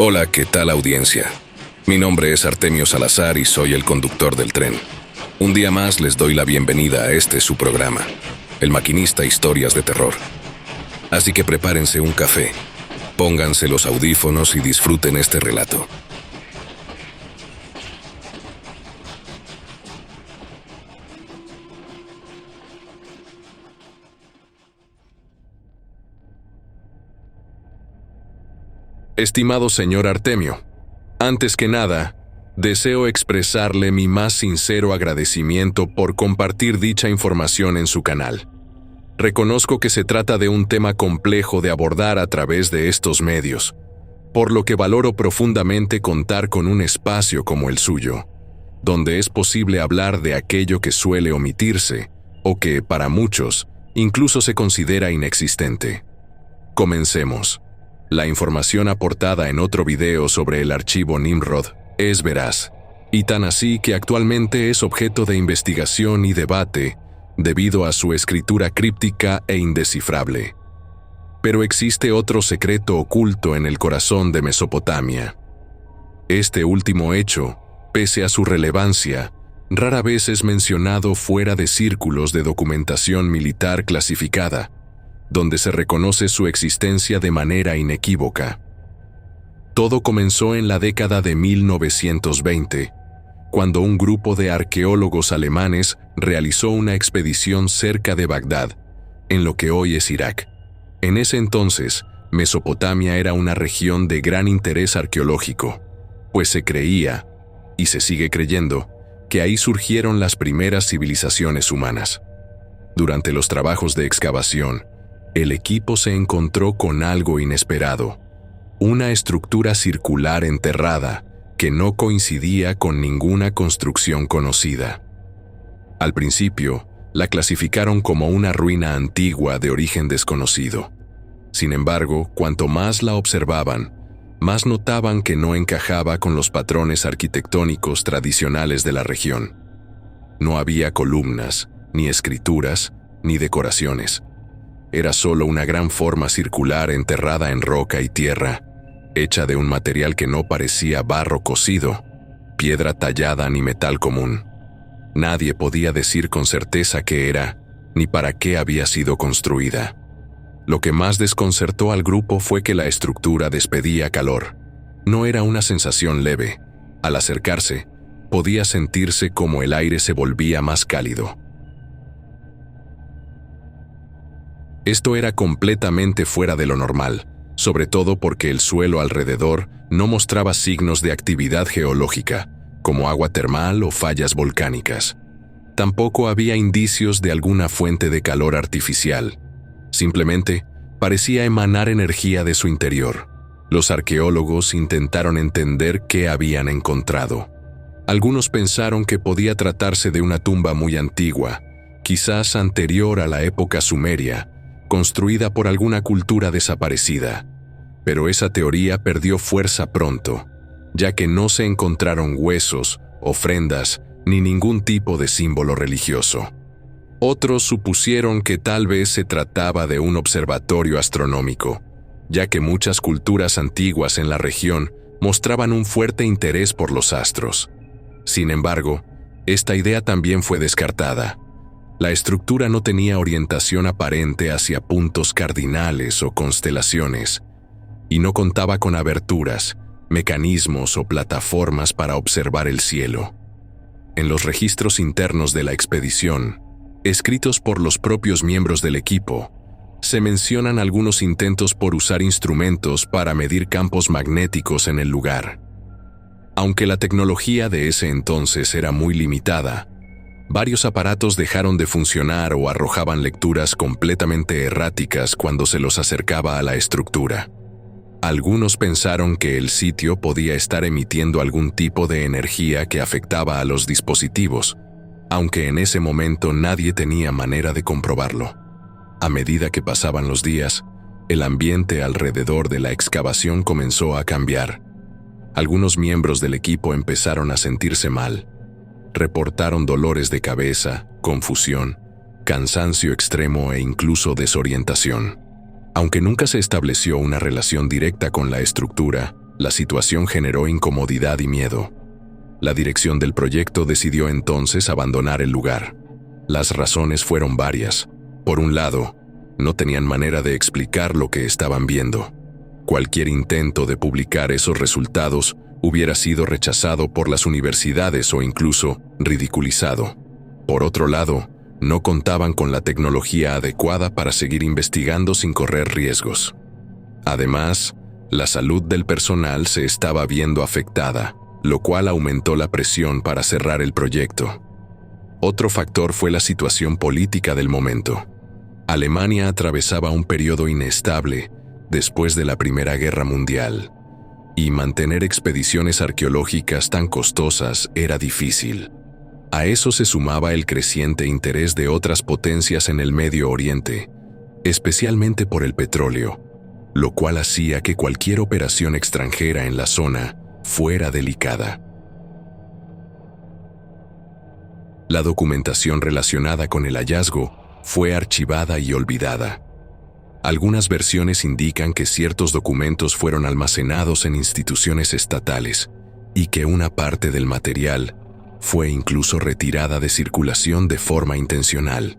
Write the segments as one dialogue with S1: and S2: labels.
S1: Hola, ¿qué tal audiencia? Mi nombre es Artemio Salazar y soy el conductor del tren. Un día más les doy la bienvenida a este su programa, El Maquinista Historias de Terror. Así que prepárense un café, pónganse los audífonos y disfruten este relato. Estimado señor Artemio, antes que nada, deseo expresarle mi más sincero agradecimiento por compartir dicha información en su canal. Reconozco que se trata de un tema complejo de abordar a través de estos medios, por lo que valoro profundamente contar con un espacio como el suyo, donde es posible hablar de aquello que suele omitirse, o que, para muchos, incluso se considera inexistente. Comencemos. La información aportada en otro video sobre el archivo Nimrod es veraz, y tan así que actualmente es objeto de investigación y debate debido a su escritura críptica e indescifrable. Pero existe otro secreto oculto en el corazón de Mesopotamia. Este último hecho, pese a su relevancia, rara vez es mencionado fuera de círculos de documentación militar clasificada, donde se reconoce su existencia de manera inequívoca. Todo comenzó en la década de 1920, cuando un grupo de arqueólogos alemanes realizó una expedición cerca de Bagdad, en lo que hoy es Irak. En ese entonces, Mesopotamia era una región de gran interés arqueológico, pues se creía, y se sigue creyendo, que ahí surgieron las primeras civilizaciones humanas. Durante los trabajos de excavación, el equipo se encontró con algo inesperado, una estructura circular enterrada que no coincidía con ninguna construcción conocida. Al principio, la clasificaron como una ruina antigua de origen desconocido. Sin embargo, cuanto más la observaban, más notaban que no encajaba con los patrones arquitectónicos tradicionales de la región. No había columnas, ni escrituras, ni decoraciones. Era solo una gran forma circular enterrada en roca y tierra, hecha de un material que no parecía barro cocido, piedra tallada ni metal común. Nadie podía decir con certeza qué era, ni para qué había sido construida. Lo que más desconcertó al grupo fue que la estructura despedía calor. No era una sensación leve. Al acercarse, podía sentirse como el aire se volvía más cálido. Esto era completamente fuera de lo normal, sobre todo porque el suelo alrededor no mostraba signos de actividad geológica, como agua termal o fallas volcánicas. Tampoco había indicios de alguna fuente de calor artificial. Simplemente parecía emanar energía de su interior. Los arqueólogos intentaron entender qué habían encontrado. Algunos pensaron que podía tratarse de una tumba muy antigua, quizás anterior a la época sumeria, construida por alguna cultura desaparecida. Pero esa teoría perdió fuerza pronto, ya que no se encontraron huesos, ofrendas, ni ningún tipo de símbolo religioso. Otros supusieron que tal vez se trataba de un observatorio astronómico, ya que muchas culturas antiguas en la región mostraban un fuerte interés por los astros. Sin embargo, esta idea también fue descartada. La estructura no tenía orientación aparente hacia puntos cardinales o constelaciones, y no contaba con aberturas, mecanismos o plataformas para observar el cielo. En los registros internos de la expedición, escritos por los propios miembros del equipo, se mencionan algunos intentos por usar instrumentos para medir campos magnéticos en el lugar. Aunque la tecnología de ese entonces era muy limitada, varios aparatos dejaron de funcionar o arrojaban lecturas completamente erráticas cuando se los acercaba a la estructura. Algunos pensaron que el sitio podía estar emitiendo algún tipo de energía que afectaba a los dispositivos, aunque en ese momento nadie tenía manera de comprobarlo. A medida que pasaban los días, el ambiente alrededor de la excavación comenzó a cambiar. Algunos miembros del equipo empezaron a sentirse mal. Reportaron dolores de cabeza, confusión, cansancio extremo e incluso desorientación. Aunque nunca se estableció una relación directa con la estructura, La situación generó incomodidad y miedo. La dirección del proyecto decidió entonces abandonar el lugar. Las razones fueron varias. Por un lado, no tenían manera de explicar lo que estaban viendo. Cualquier intento de publicar esos resultados hubiera sido rechazado por las universidades o incluso ridiculizado. Por otro lado, no contaban con la tecnología adecuada para seguir investigando sin correr riesgos. Además, la salud del personal se estaba viendo afectada, lo cual aumentó la presión para cerrar el proyecto. Otro factor fue la situación política del momento. Alemania atravesaba un periodo inestable después de la Primera Guerra Mundial, y mantener expediciones arqueológicas tan costosas era difícil. A eso se sumaba el creciente interés de otras potencias en el Medio Oriente, especialmente por el petróleo, lo cual hacía que cualquier operación extranjera en la zona fuera delicada. La documentación relacionada con el hallazgo fue archivada y olvidada. Algunas versiones indican que ciertos documentos fueron almacenados en instituciones estatales y que una parte del material fue incluso retirada de circulación de forma intencional.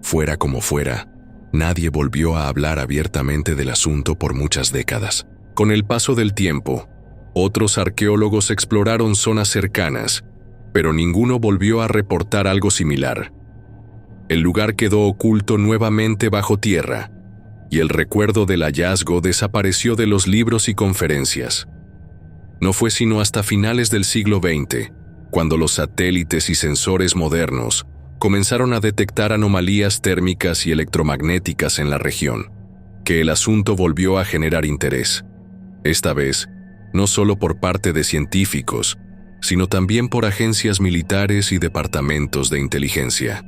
S1: Fuera como fuera, nadie volvió a hablar abiertamente del asunto por muchas décadas. Con el paso del tiempo, otros arqueólogos exploraron zonas cercanas, pero ninguno volvió a reportar algo similar. El lugar quedó oculto nuevamente bajo tierra, y el recuerdo del hallazgo desapareció de los libros y conferencias. No fue sino hasta finales del siglo XX, cuando los satélites y sensores modernos comenzaron a detectar anomalías térmicas y electromagnéticas en la región, que el asunto volvió a generar interés. Esta vez, no solo por parte de científicos, sino también por agencias militares y departamentos de inteligencia.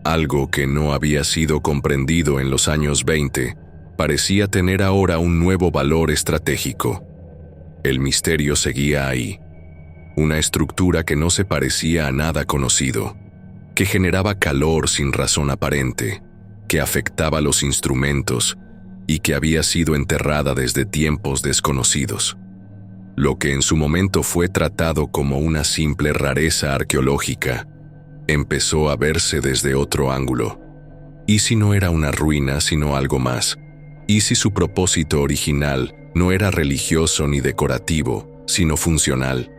S1: Algo que no había sido comprendido en los años 20 parecía tener ahora un nuevo valor estratégico. El misterio seguía ahí. Una estructura que no se parecía a nada conocido, que generaba calor sin razón aparente, que afectaba los instrumentos y que había sido enterrada desde tiempos desconocidos. Lo que en su momento fue tratado como una simple rareza arqueológica, empezó a verse desde otro ángulo. ¿Y si no era una ruina sino algo más? ¿Y si su propósito original no era religioso ni decorativo, sino funcional?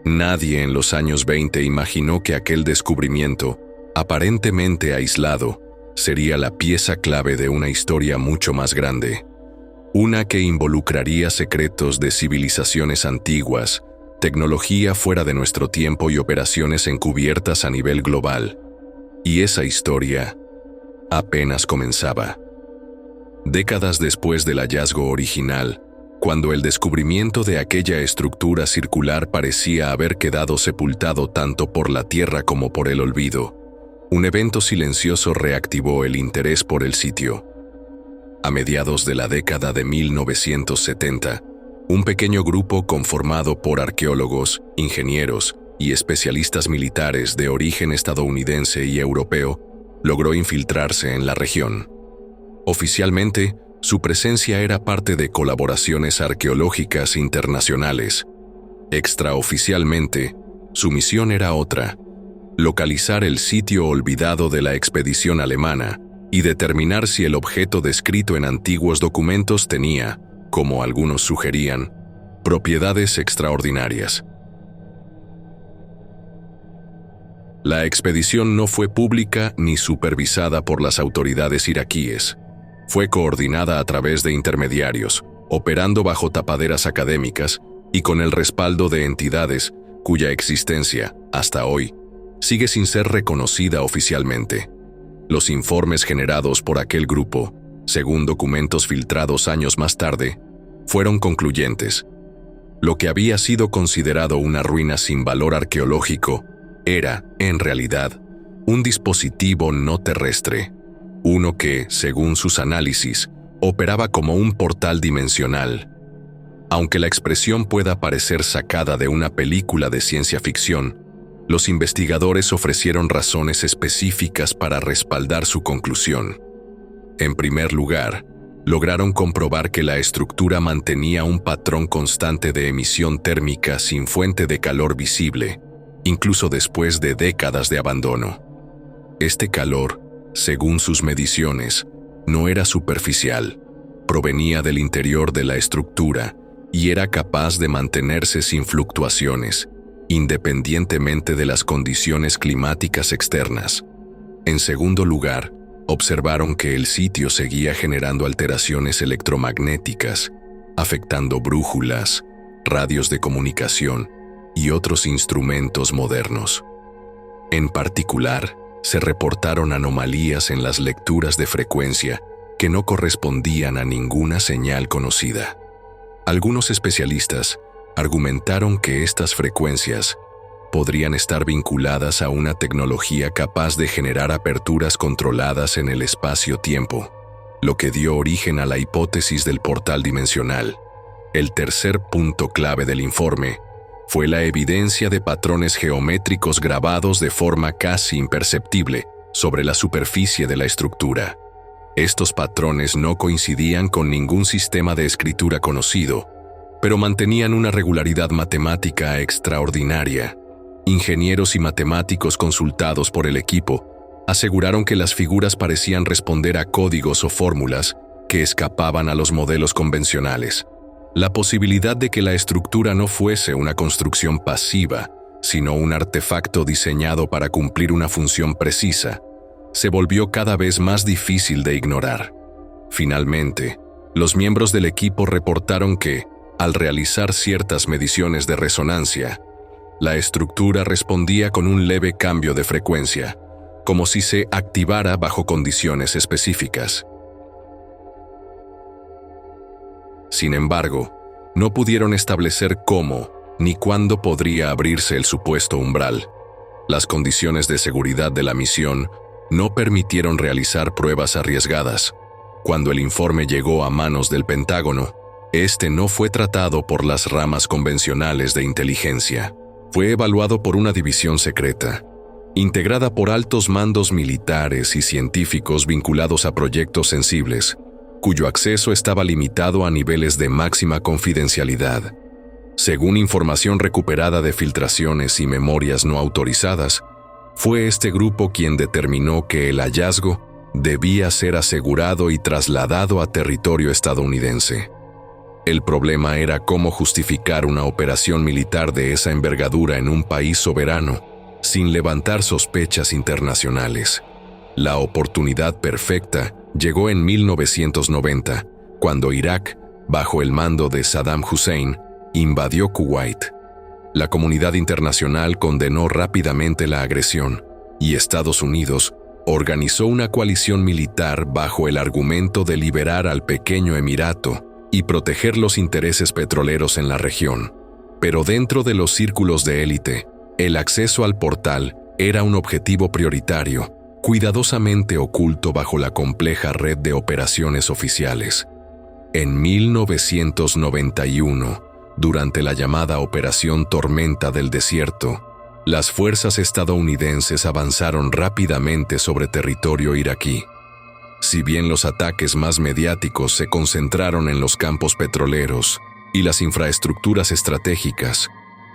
S1: Nadie en los años 20 imaginó que aquel descubrimiento, aparentemente aislado, sería la pieza clave de una historia mucho más grande. Una que involucraría secretos de civilizaciones antiguas, tecnología fuera de nuestro tiempo y operaciones encubiertas a nivel global. Y esa historia apenas comenzaba. Décadas después del hallazgo original, cuando el descubrimiento de aquella estructura circular parecía haber quedado sepultado tanto por la tierra como por el olvido, un evento silencioso reactivó el interés por el sitio. A mediados de la década de 1970, un pequeño grupo conformado por arqueólogos, ingenieros y especialistas militares de origen estadounidense y europeo logró infiltrarse en la región. Oficialmente, su presencia era parte de colaboraciones arqueológicas internacionales. Extraoficialmente, su misión era otra: localizar el sitio olvidado de la expedición alemana y determinar si el objeto descrito en antiguos documentos tenía, como algunos sugerían, propiedades extraordinarias. La expedición no fue pública ni supervisada por las autoridades iraquíes. Fue coordinada a través de intermediarios, operando bajo tapaderas académicas y con el respaldo de entidades cuya existencia, hasta hoy, sigue sin ser reconocida oficialmente. Los informes generados por aquel grupo, según documentos filtrados años más tarde, fueron concluyentes. Lo que había sido considerado una ruina sin valor arqueológico era, en realidad, un dispositivo no terrestre, uno que, según sus análisis, operaba como un portal dimensional. Aunque la expresión pueda parecer sacada de una película de ciencia ficción, los investigadores ofrecieron razones específicas para respaldar su conclusión. En primer lugar, lograron comprobar que la estructura mantenía un patrón constante de emisión térmica sin fuente de calor visible, incluso después de décadas de abandono. Este calor, según sus mediciones, no era superficial, provenía del interior de la estructura y era capaz de mantenerse sin fluctuaciones, independientemente de las condiciones climáticas externas. En segundo lugar, observaron que el sitio seguía generando alteraciones electromagnéticas, afectando brújulas, radios de comunicación y otros instrumentos modernos. En particular, se reportaron anomalías en las lecturas de frecuencia que no correspondían a ninguna señal conocida. Algunos especialistas argumentaron que estas frecuencias podrían estar vinculadas a una tecnología capaz de generar aperturas controladas en el espacio-tiempo, lo que dio origen a la hipótesis del portal dimensional. El tercer punto clave del informe fue la evidencia de patrones geométricos grabados de forma casi imperceptible sobre la superficie de la estructura. Estos patrones no coincidían con ningún sistema de escritura conocido, pero mantenían una regularidad matemática extraordinaria. Ingenieros y matemáticos consultados por el equipo aseguraron que las figuras parecían responder a códigos o fórmulas que escapaban a los modelos convencionales. La posibilidad de que la estructura no fuese una construcción pasiva, sino un artefacto diseñado para cumplir una función precisa, se volvió cada vez más difícil de ignorar. Finalmente, los miembros del equipo reportaron que, al realizar ciertas mediciones de resonancia, la estructura respondía con un leve cambio de frecuencia, como si se activara bajo condiciones específicas. Sin embargo, no pudieron establecer cómo ni cuándo podría abrirse el supuesto umbral. Las condiciones de seguridad de la misión no permitieron realizar pruebas arriesgadas. Cuando el informe llegó a manos del Pentágono, este no fue tratado por las ramas convencionales de inteligencia. Fue evaluado por una división secreta, integrada por altos mandos militares y científicos vinculados a proyectos sensibles, cuyo acceso estaba limitado a niveles de máxima confidencialidad. Según información recuperada de filtraciones y memorias no autorizadas, fue este grupo quien determinó que el hallazgo debía ser asegurado y trasladado a territorio estadounidense. El problema era cómo justificar una operación militar de esa envergadura en un país soberano, sin levantar sospechas internacionales. La oportunidad perfecta llegó en 1990, cuando Irak, bajo el mando de Saddam Hussein, invadió Kuwait. La comunidad internacional condenó rápidamente la agresión, y Estados Unidos organizó una coalición militar bajo el argumento de liberar al pequeño emirato y proteger los intereses petroleros en la región. Pero dentro de los círculos de élite, el acceso al portal era un objetivo prioritario, cuidadosamente oculto bajo la compleja red de operaciones oficiales. En 1991, durante la llamada Operación Tormenta del Desierto, las fuerzas estadounidenses avanzaron rápidamente sobre territorio iraquí. Si bien los ataques más mediáticos se concentraron en los campos petroleros y las infraestructuras estratégicas,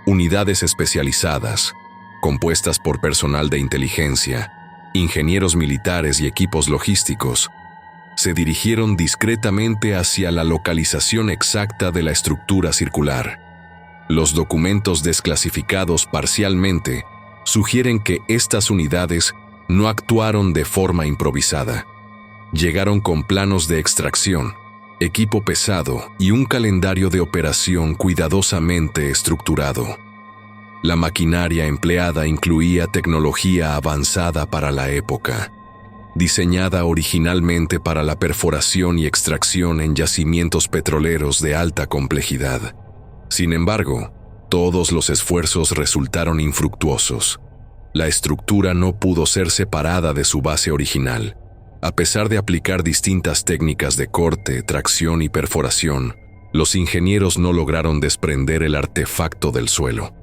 S1: unidades especializadas, compuestas por personal de inteligencia, ingenieros militares y equipos logísticos, se dirigieron discretamente hacia la localización exacta de la estructura circular. Los documentos desclasificados parcialmente sugieren que estas unidades no actuaron de forma improvisada. Llegaron con planos de extracción, equipo pesado y un calendario de operación cuidadosamente estructurado. La maquinaria empleada incluía tecnología avanzada para la época, diseñada originalmente para la perforación y extracción en yacimientos petroleros de alta complejidad. Sin embargo, todos los esfuerzos resultaron infructuosos. La estructura no pudo ser separada de su base original. A pesar de aplicar distintas técnicas de corte, tracción y perforación, los ingenieros no lograron desprender el artefacto del suelo.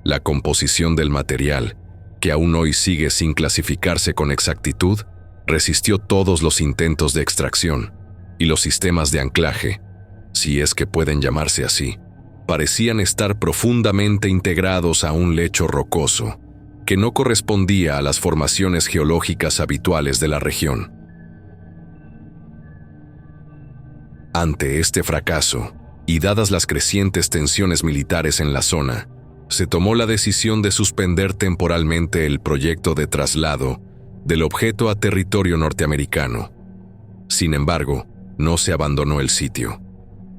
S1: La composición del material, que aún hoy sigue sin clasificarse con exactitud, resistió todos los intentos de extracción. y los sistemas de anclaje, si es que pueden llamarse así, parecían estar profundamente integrados a un lecho rocoso que no correspondía a las formaciones geológicas habituales de la región. Ante este fracaso, y dadas las crecientes tensiones militares en la zona, se tomó la decisión de suspender temporalmente el proyecto de traslado del objeto a territorio norteamericano. Sin embargo, no se abandonó el sitio.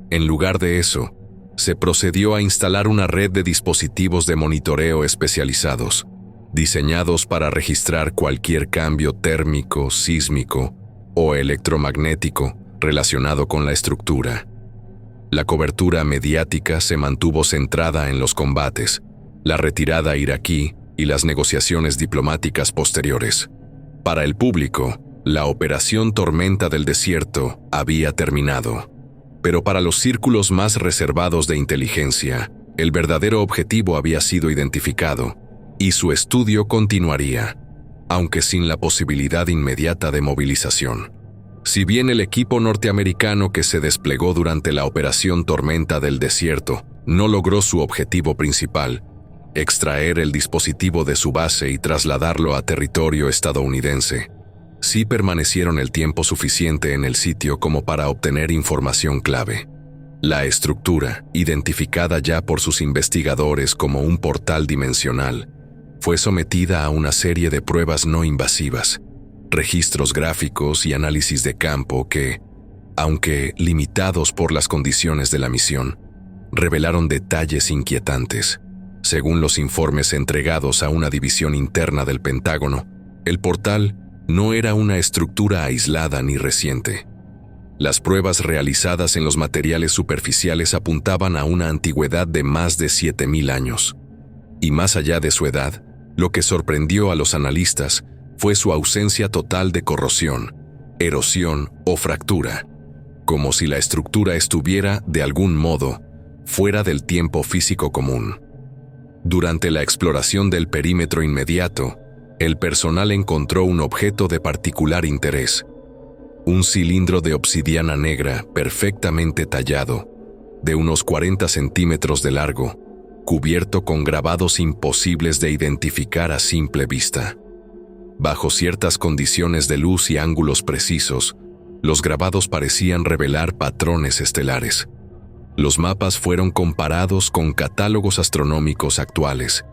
S1: En lugar de eso, se procedió a instalar una red de dispositivos de monitoreo especializados, diseñados para registrar cualquier cambio térmico, sísmico o electromagnético relacionado con la estructura. La cobertura mediática se mantuvo centrada en los combates, la retirada iraquí y las negociaciones diplomáticas posteriores. Para el público, la operación Tormenta del Desierto había terminado. Pero para los círculos más reservados de inteligencia, el verdadero objetivo había sido identificado, y su estudio continuaría, aunque sin la posibilidad inmediata de movilización. Si bien el equipo norteamericano que se desplegó durante la operación Tormenta del Desierto no logró su objetivo principal, extraer el dispositivo de su base y trasladarlo a territorio estadounidense, sí permanecieron el tiempo suficiente en el sitio como para obtener información clave. La estructura, identificada ya por sus investigadores como un portal dimensional, fue sometida a una serie de pruebas no invasivas, registros gráficos y análisis de campo que, aunque limitados por las condiciones de la misión, revelaron detalles inquietantes. Según los informes entregados a una división interna del Pentágono, el portal no era una estructura aislada ni reciente. Las pruebas realizadas en los materiales superficiales apuntaban a una antigüedad de más de 7.000 años. Y más allá de su edad, lo que sorprendió a los analistas fue su ausencia total de corrosión, erosión o fractura, como si la estructura estuviera, de algún modo, fuera del tiempo físico común. Durante la exploración del perímetro inmediato, el personal encontró un objeto de particular interés: un cilindro de obsidiana negra perfectamente tallado, de unos 40 centímetros de largo, cubierto con grabados imposibles de identificar a simple vista. Bajo ciertas condiciones de luz y ángulos precisos, los grabados parecían revelar patrones estelares. Los mapas fueron comparados con catálogos astronómicos actuales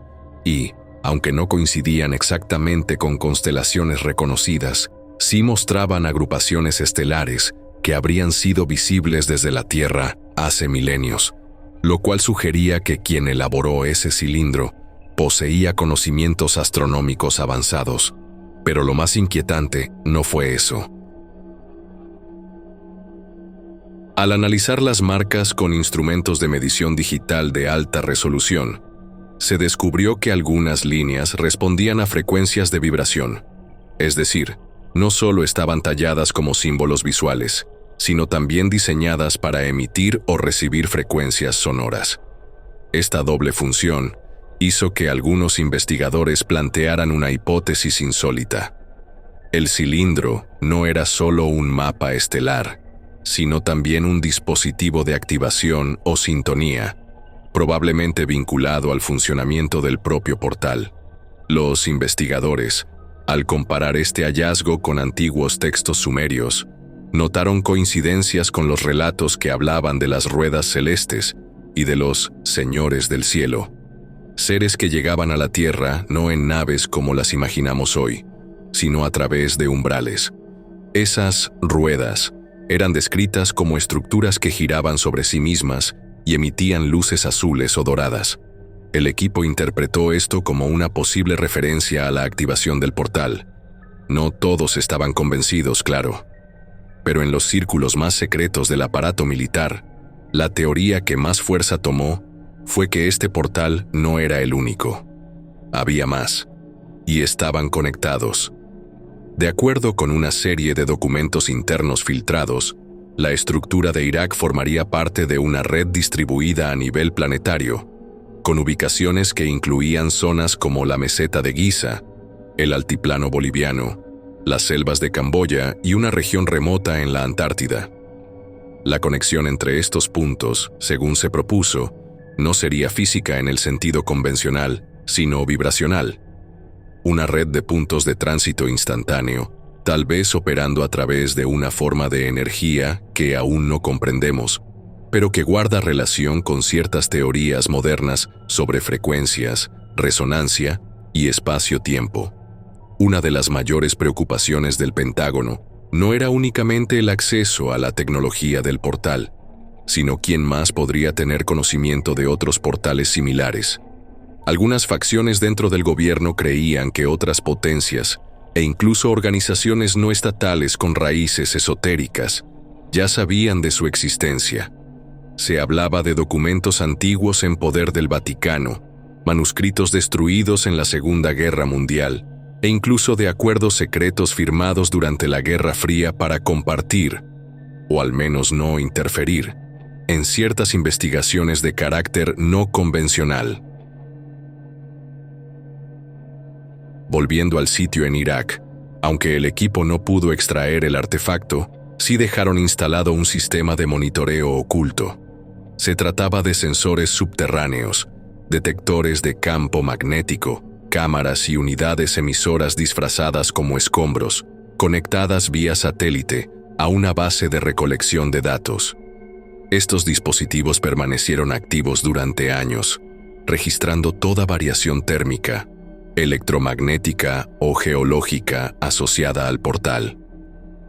S1: y, aunque no coincidían exactamente con constelaciones reconocidas, sí mostraban agrupaciones estelares que habrían sido visibles desde la Tierra hace milenios, lo cual sugería que quien elaboró ese cilindro poseía conocimientos astronómicos avanzados. Pero lo más inquietante no fue eso. Al analizar las marcas con instrumentos de medición digital de alta resolución, se descubrió que algunas líneas respondían a frecuencias de vibración, es decir, no solo estaban talladas como símbolos visuales, sino también diseñadas para emitir o recibir frecuencias sonoras. Esta doble función hizo que algunos investigadores plantearan una hipótesis insólita. El cilindro no era solo un mapa estelar, sino también un dispositivo de activación o sintonía, probablemente vinculado al funcionamiento del propio portal. Los investigadores, al comparar este hallazgo con antiguos textos sumerios, notaron coincidencias con los relatos que hablaban de las ruedas celestes y de los señores del cielo, seres que llegaban a la Tierra no en naves como las imaginamos hoy, sino a través de umbrales. Esas ruedas eran descritas como estructuras que giraban sobre sí mismas y emitían luces azules o doradas. El equipo interpretó esto como una posible referencia a la activación del portal. No todos estaban convencidos, claro. Pero en los círculos más secretos del aparato militar, la teoría que más fuerza tomó fue que este portal no era el único. Había más, y estaban conectados. De acuerdo con una serie de documentos internos filtrados, la estructura de Irak formaría parte de una red distribuida a nivel planetario, con ubicaciones que incluían zonas como la meseta de Giza, el altiplano boliviano, las selvas de Camboya y una región remota en la Antártida. La conexión entre estos puntos, según se propuso, no sería física en el sentido convencional, sino vibracional. Una red de puntos de tránsito instantáneo, tal vez operando a través de una forma de energía que aún no comprendemos, pero que guarda relación con ciertas teorías modernas sobre frecuencias, resonancia y espacio-tiempo. Una de las mayores preocupaciones del Pentágono no era únicamente el acceso a la tecnología del portal, sino quién más podría tener conocimiento de otros portales similares. Algunas facciones dentro del gobierno creían que otras potencias, e incluso organizaciones no estatales con raíces esotéricas, ya sabían de su existencia. Se hablaba de documentos antiguos en poder del Vaticano, manuscritos destruidos en la Segunda Guerra Mundial, e incluso de acuerdos secretos firmados durante la Guerra Fría para compartir, o al menos no interferir, en ciertas investigaciones de carácter no convencional. Volviendo al sitio en Irak, aunque el equipo no pudo extraer el artefacto, sí dejaron instalado un sistema de monitoreo oculto. Se trataba de sensores subterráneos, detectores de campo magnético, cámaras y unidades emisoras disfrazadas como escombros, conectadas vía satélite a una base de recolección de datos. Estos dispositivos permanecieron activos durante años, registrando toda variación térmica, electromagnética o geológica asociada al portal.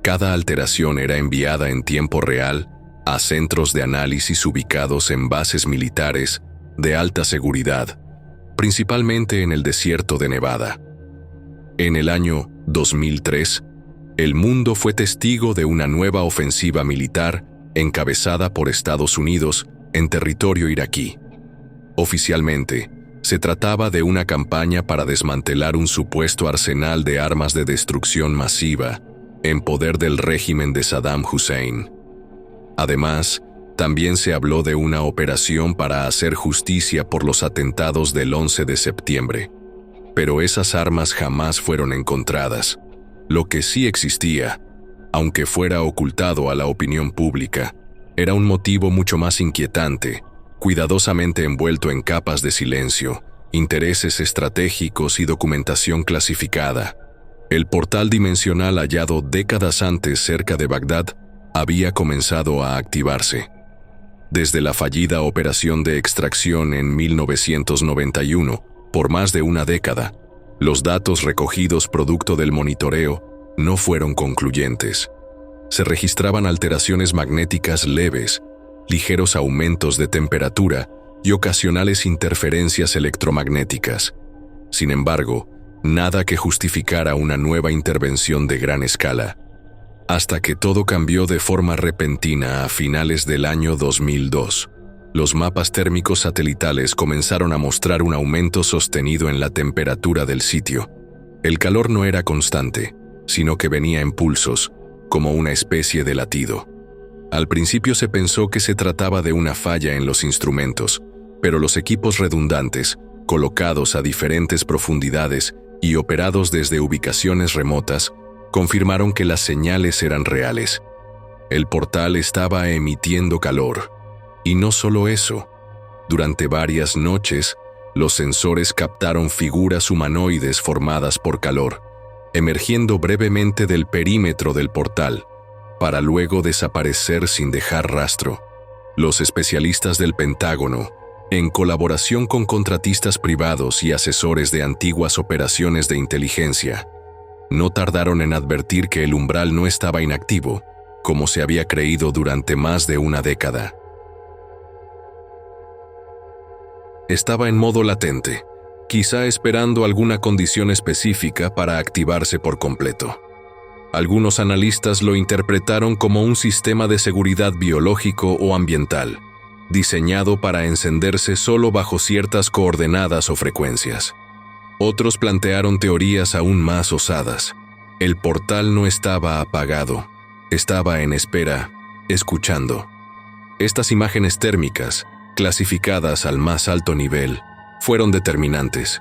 S1: Cada alteración era enviada en tiempo real a centros de análisis ubicados en bases militares de alta seguridad, principalmente en el desierto de Nevada. En el año 2003, el mundo fue testigo de una nueva ofensiva militar encabezada por Estados Unidos en territorio iraquí. Oficialmente, se trataba de una campaña para desmantelar un supuesto arsenal de armas de destrucción masiva en poder del régimen de Saddam Hussein. Además, también se habló de una operación para hacer justicia por los atentados del 11 de septiembre. Pero esas armas jamás fueron encontradas. Lo que sí existía, aunque fuera ocultado a la opinión pública, era un motivo mucho más inquietante, cuidadosamente envuelto en capas de silencio, intereses estratégicos y documentación clasificada. El portal dimensional hallado décadas antes cerca de Bagdad había comenzado a activarse. Desde la fallida operación de extracción en 1991, por más de una década, los datos recogidos producto del monitoreo no fueron concluyentes. Se registraban alteraciones magnéticas leves, ligeros aumentos de temperatura y ocasionales interferencias electromagnéticas. Sin embargo, nada que justificara una nueva intervención de gran escala. Hasta que todo cambió de forma repentina a finales del año 2002. Los mapas térmicos satelitales comenzaron a mostrar un aumento sostenido en la temperatura del sitio. El calor no era constante, sino que venía en pulsos, como una especie de latido. Al principio se pensó que se trataba de una falla en los instrumentos, pero los equipos redundantes, colocados a diferentes profundidades y operados desde ubicaciones remotas, confirmaron que las señales eran reales. El portal estaba emitiendo calor. Y no solo eso. Durante varias noches, los sensores captaron figuras humanoides formadas por calor, emergiendo brevemente del perímetro del portal, para luego desaparecer sin dejar rastro. Los especialistas del Pentágono, en colaboración con contratistas privados y asesores de antiguas operaciones de inteligencia, no tardaron en advertir que el umbral no estaba inactivo, como se había creído durante más de una década. Estaba en modo latente, quizá esperando alguna condición específica para activarse por completo. Algunos analistas lo interpretaron como un sistema de seguridad biológico o ambiental, diseñado para encenderse solo bajo ciertas coordenadas o frecuencias. Otros plantearon teorías aún más osadas. El portal no estaba apagado, estaba en espera, escuchando. Estas imágenes térmicas, clasificadas al más alto nivel, fueron determinantes.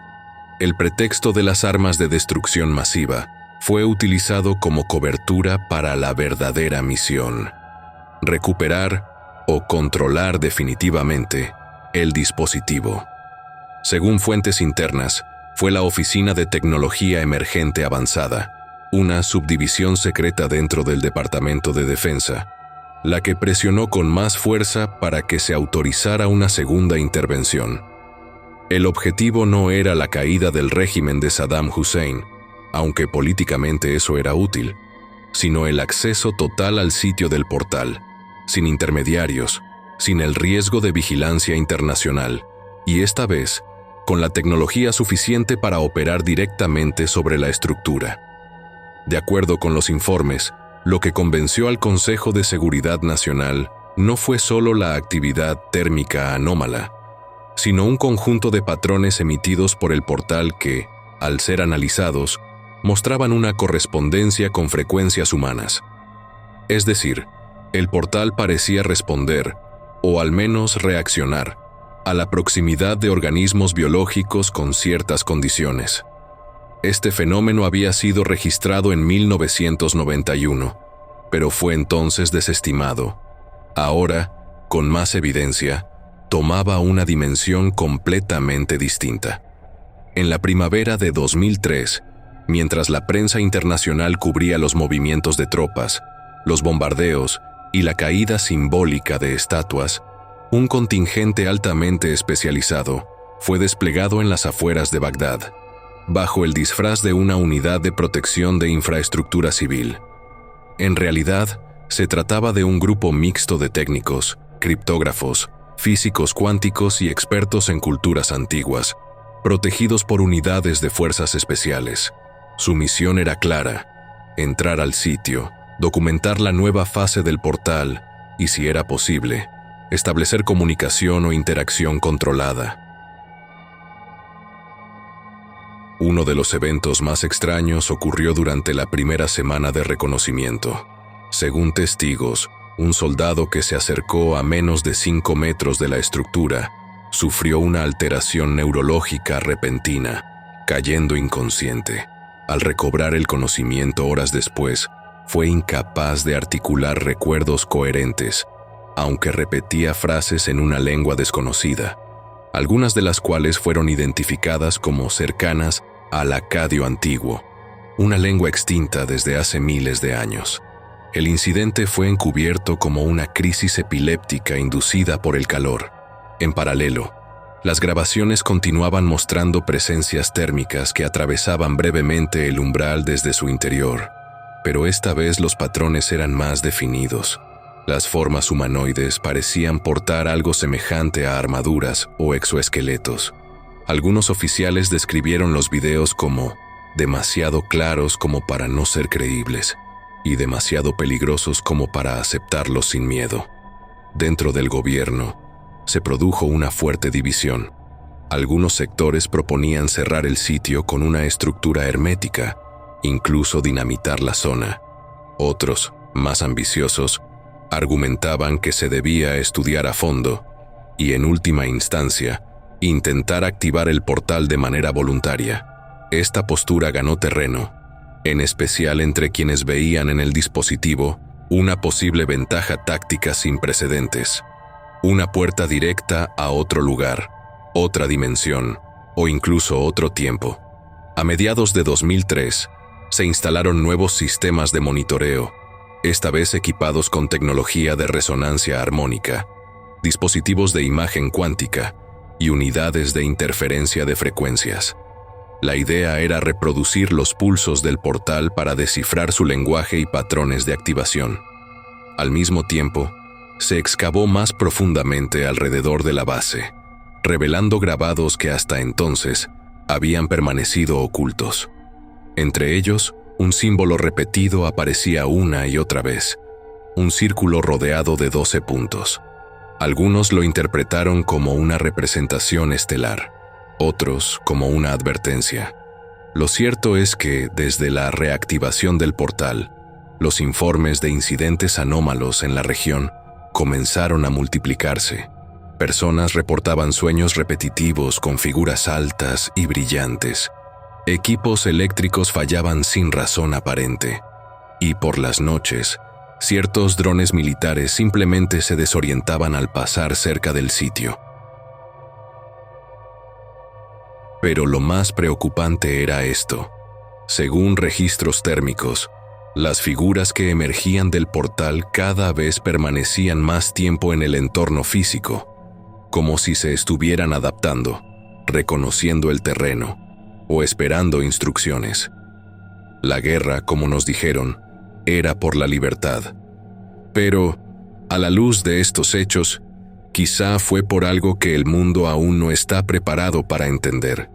S1: El pretexto de las armas de destrucción masiva fue utilizado como cobertura para la verdadera misión. recuperar o controlar definitivamente el dispositivo. Según fuentes internas, fue la Oficina de Tecnología Emergente Avanzada, una subdivisión secreta dentro del Departamento de Defensa, la que presionó con más fuerza para que se autorizara una segunda intervención. El objetivo no era la caída del régimen de Saddam Hussein, aunque políticamente eso era útil, sino el acceso total al sitio del portal, sin intermediarios, sin el riesgo de vigilancia internacional, y esta vez, con la tecnología suficiente para operar directamente sobre la estructura. De acuerdo con los informes, lo que convenció al Consejo de Seguridad Nacional no fue solo la actividad térmica anómala, sino un conjunto de patrones emitidos por el portal que, al ser analizados, mostraban una correspondencia con frecuencias humanas. Es decir, el portal parecía responder, o al menos reaccionar, a la proximidad de organismos biológicos con ciertas condiciones. Este fenómeno había sido registrado en 1991, pero fue entonces desestimado. Ahora, con más evidencia, tomaba una dimensión completamente distinta. En la primavera de 2003, mientras la prensa internacional cubría los movimientos de tropas, los bombardeos y la caída simbólica de estatuas, un contingente altamente especializado fue desplegado en las afueras de Bagdad, bajo el disfraz de una unidad de protección de infraestructura civil. En realidad, se trataba de un grupo mixto de técnicos, criptógrafos, físicos cuánticos y expertos en culturas antiguas, protegidos por unidades de fuerzas especiales. Su misión era clara: entrar al sitio, documentar la nueva fase del portal y, si era posible, establecer comunicación o interacción controlada. Uno de los eventos más extraños ocurrió durante la primera semana de reconocimiento. Según testigos, un soldado que se acercó a menos de 5 metros de la estructura sufrió una alteración neurológica repentina, cayendo inconsciente. Al recobrar el conocimiento horas después, fue incapaz de articular recuerdos coherentes, aunque repetía frases en una lengua desconocida, algunas de las cuales fueron identificadas como cercanas al acadio antiguo, una lengua extinta desde hace miles de años. El incidente fue encubierto como una crisis epiléptica inducida por el calor. En paralelo, las grabaciones continuaban mostrando presencias térmicas que atravesaban brevemente el umbral desde su interior, pero esta vez los patrones eran más definidos. Las formas humanoides parecían portar algo semejante a armaduras o exoesqueletos. Algunos oficiales describieron los videos como demasiado claros como para no ser creíbles y demasiado peligrosos como para aceptarlos sin miedo. Dentro del gobierno, se produjo una fuerte división. Algunos sectores proponían cerrar el sitio con una estructura hermética, incluso dinamitar la zona. Otros, más ambiciosos, argumentaban que se debía estudiar a fondo y, en última instancia, intentar activar el portal de manera voluntaria. Esta postura ganó terreno, en especial entre quienes veían en el dispositivo una posible ventaja táctica sin precedentes, una puerta directa a otro lugar, otra dimensión o incluso otro tiempo. A mediados de 2003, se instalaron nuevos sistemas de monitoreo, esta vez equipados con tecnología de resonancia armónica, dispositivos de imagen cuántica y unidades de interferencia de frecuencias. La idea era reproducir los pulsos del portal para descifrar su lenguaje y patrones de activación. Al mismo tiempo, se excavó más profundamente alrededor de la base, revelando grabados que hasta entonces habían permanecido ocultos. Entre ellos, un símbolo repetido aparecía una y otra vez, un círculo rodeado de 12 puntos. Algunos lo interpretaron como una representación estelar, otros como una advertencia. Lo cierto es que, desde la reactivación del portal, los informes de incidentes anómalos en la región comenzaron a multiplicarse. Personas reportaban sueños repetitivos con figuras altas y brillantes. Equipos eléctricos fallaban sin razón aparente. Y por las noches, Ciertos drones militares simplemente se desorientaban al pasar cerca del sitio. Pero lo más preocupante era esto. Según registros térmicos, las figuras que emergían del portal cada vez permanecían más tiempo en el entorno físico, como si se estuvieran adaptando, reconociendo el terreno o esperando instrucciones. La guerra, como nos dijeron, era por la libertad. Pero, a la luz de estos hechos, quizá fue por algo que el mundo aún no está preparado para entender.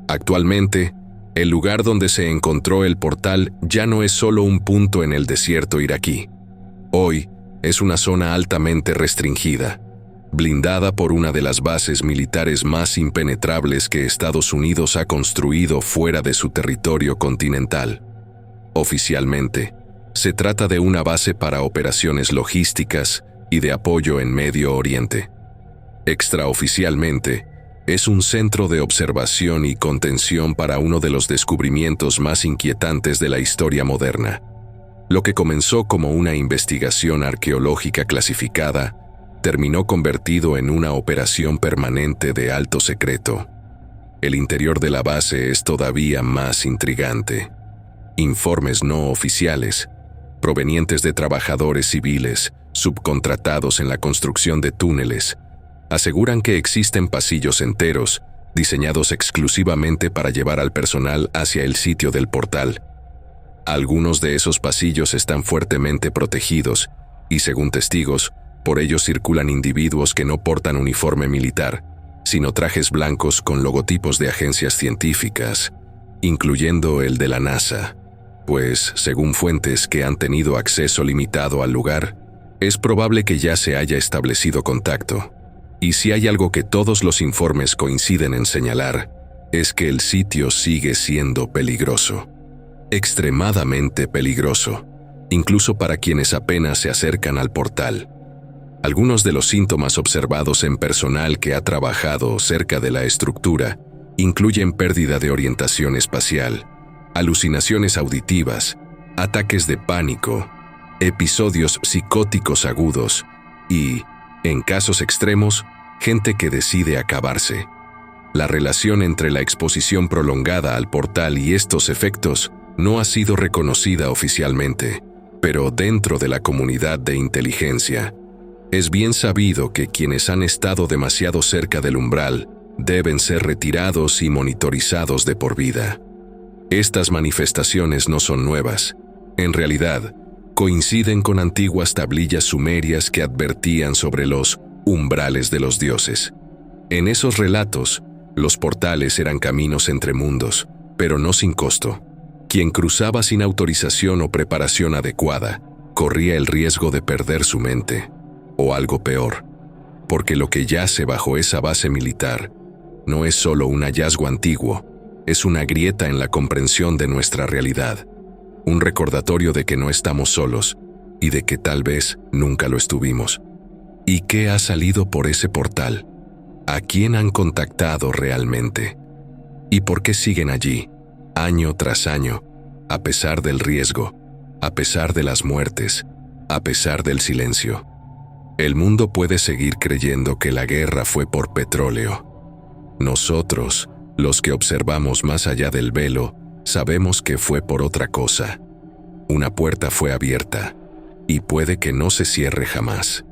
S1: Actualmente, el lugar donde se encontró el portal ya no es solo un punto en el desierto iraquí. Hoy es una zona altamente restringida, blindada por una de las bases militares más impenetrables que Estados Unidos ha construido fuera de su territorio continental. Oficialmente, se trata de una base para operaciones logísticas y de apoyo en Medio Oriente. Extraoficialmente, es un centro de observación y contención para uno de los descubrimientos más inquietantes de la historia moderna. Lo que comenzó como una investigación arqueológica clasificada, terminó convertido en una operación permanente de alto secreto. El interior de la base es todavía más intrigante. Informes no oficiales, provenientes de trabajadores civiles, subcontratados en la construcción de túneles, aseguran que existen pasillos enteros, diseñados exclusivamente para llevar al personal hacia el sitio del portal. Algunos de esos pasillos están fuertemente protegidos, y según testigos, por ellos circulan individuos que no portan uniforme militar, sino trajes blancos con logotipos de agencias científicas, incluyendo el de la NASA, pues, según fuentes que han tenido acceso limitado al lugar, es probable que ya se haya establecido contacto. Y si hay algo que todos los informes coinciden en señalar, es que el sitio sigue siendo peligroso. Extremadamente peligroso, incluso para quienes apenas se acercan al portal. Algunos de los síntomas observados en personal que ha trabajado cerca de la estructura incluyen pérdida de orientación espacial, alucinaciones auditivas, ataques de pánico, episodios psicóticos agudos y, en casos extremos, gente que decide acabarse. La relación entre la exposición prolongada al portal y estos efectos no ha sido reconocida oficialmente, pero dentro de la comunidad de inteligencia, es bien sabido que quienes han estado demasiado cerca del umbral deben ser retirados y monitorizados de por vida. Estas manifestaciones no son nuevas. En realidad, coinciden con antiguas tablillas sumerias que advertían sobre los umbrales de los dioses. En esos relatos, los portales eran caminos entre mundos, pero no sin costo. Quien cruzaba sin autorización o preparación adecuada, corría el riesgo de perder su mente, o algo peor, porque lo que yace bajo esa base militar no es solo un hallazgo antiguo, es una grieta en la comprensión de nuestra realidad, un recordatorio de que no estamos solos y de que tal vez nunca lo estuvimos. ¿Y qué ha salido por ese portal? ¿A quién han contactado realmente? ¿Y por qué siguen allí, año tras año, a pesar del riesgo, a pesar de las muertes, a pesar del silencio? El mundo puede seguir creyendo que la guerra fue por petróleo. Nosotros, los que observamos más allá del velo, sabemos que fue por otra cosa. Una puerta fue abierta, y puede que no se cierre jamás.